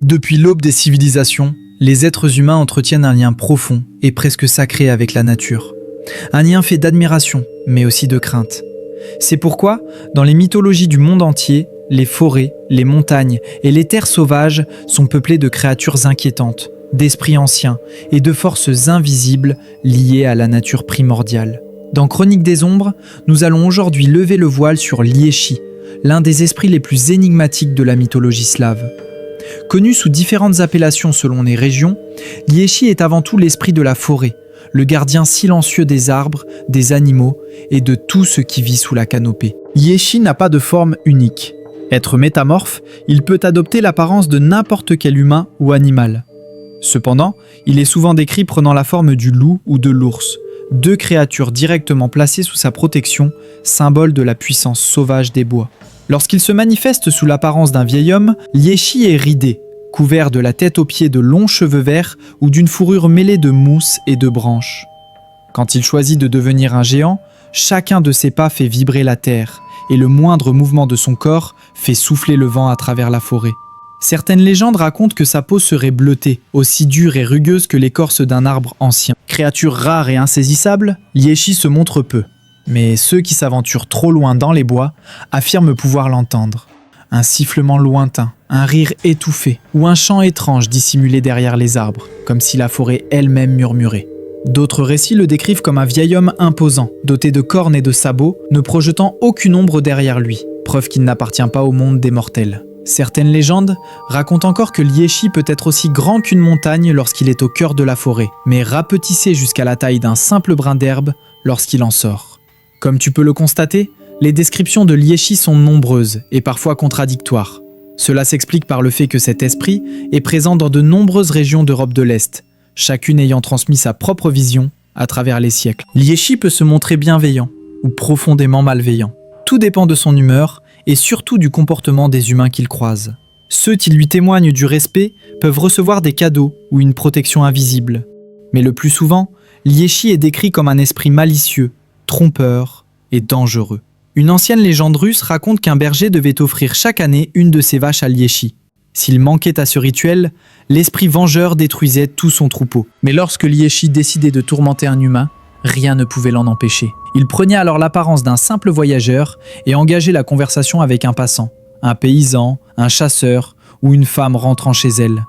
Depuis l'aube des civilisations, les êtres humains entretiennent un lien profond et presque sacré avec la nature. Un lien fait d'admiration, mais aussi de crainte. C'est pourquoi, dans les mythologies du monde entier, les forêts, les montagnes et les terres sauvages sont peuplées de créatures inquiétantes, d'esprits anciens et de forces invisibles liées à la nature primordiale. Dans Chronique des Ombres, nous allons aujourd'hui lever le voile sur Liéchi, l'un des esprits les plus énigmatiques de la mythologie slave. Connu sous différentes appellations selon les régions, Liéchi est avant tout l'esprit de la forêt, le gardien silencieux des arbres, des animaux et de tout ce qui vit sous la canopée. Liéchi n'a pas de forme unique. Être métamorphe, il peut adopter l'apparence de n'importe quel humain ou animal. Cependant, il est souvent décrit prenant la forme du loup ou de l'ours, deux créatures directement placées sous sa protection, symbole de la puissance sauvage des bois. Lorsqu'il se manifeste sous l'apparence d'un vieil homme, Liéchi est ridé, couvert de la tête aux pieds de longs cheveux verts ou d'une fourrure mêlée de mousse et de branches. Quand il choisit de devenir un géant, chacun de ses pas fait vibrer la terre, et le moindre mouvement de son corps fait souffler le vent à travers la forêt. Certaines légendes racontent que sa peau serait bleutée, aussi dure et rugueuse que l'écorce d'un arbre ancien. Créature rare et insaisissable, Liéchi se montre peu. Mais ceux qui s'aventurent trop loin dans les bois affirment pouvoir l'entendre. Un sifflement lointain, un rire étouffé ou un chant étrange dissimulé derrière les arbres, comme si la forêt elle-même murmurait. D'autres récits le décrivent comme un vieil homme imposant, doté de cornes et de sabots, ne projetant aucune ombre derrière lui, preuve qu'il n'appartient pas au monde des mortels. Certaines légendes racontent encore que Liéchi peut être aussi grand qu'une montagne lorsqu'il est au cœur de la forêt, mais rapetissé jusqu'à la taille d'un simple brin d'herbe lorsqu'il en sort. Comme tu peux le constater, les descriptions de Liéchi sont nombreuses et parfois contradictoires. Cela s'explique par le fait que cet esprit est présent dans de nombreuses régions d'Europe de l'Est, chacune ayant transmis sa propre vision à travers les siècles. Liéchi peut se montrer bienveillant ou profondément malveillant. Tout dépend de son humeur et surtout du comportement des humains qu'il croise. Ceux qui lui témoignent du respect peuvent recevoir des cadeaux ou une protection invisible. Mais le plus souvent, Liéchi est décrit comme un esprit malicieux, trompeur et dangereux. Une ancienne légende russe raconte qu'un berger devait offrir chaque année une de ses vaches à Liéchi. S'il manquait à ce rituel, l'esprit vengeur détruisait tout son troupeau. Mais lorsque Liéchi décidait de tourmenter un humain, rien ne pouvait l'en empêcher. Il prenait alors l'apparence d'un simple voyageur et engageait la conversation avec un passant, un paysan, un chasseur ou une femme rentrant chez elle.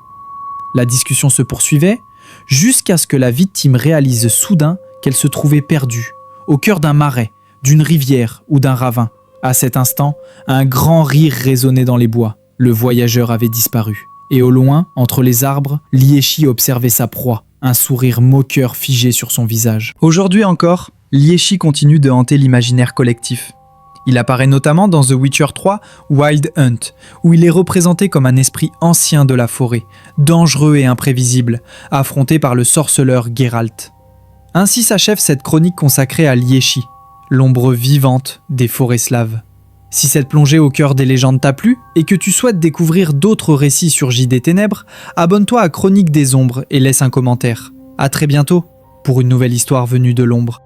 La discussion se poursuivait jusqu'à ce que la victime réalise soudain qu'elle se trouvait perdue, au cœur d'un marais, d'une rivière ou d'un ravin. À cet instant, un grand rire résonnait dans les bois. Le voyageur avait disparu. Et au loin, entre les arbres, Liéchi observait sa proie, un sourire moqueur figé sur son visage. Aujourd'hui encore, Liéchi continue de hanter l'imaginaire collectif. Il apparaît notamment dans The Witcher 3 Wild Hunt, où il est représenté comme un esprit ancien de la forêt, dangereux et imprévisible, affronté par le sorceleur Geralt. Ainsi s'achève cette chronique consacrée à Liéchi, l'ombre vivante des forêts slaves. Si cette plongée au cœur des légendes t'a plu et que tu souhaites découvrir d'autres récits surgis des ténèbres, abonne-toi à Chronique des Ombres et laisse un commentaire. À très bientôt pour une nouvelle histoire venue de l'ombre.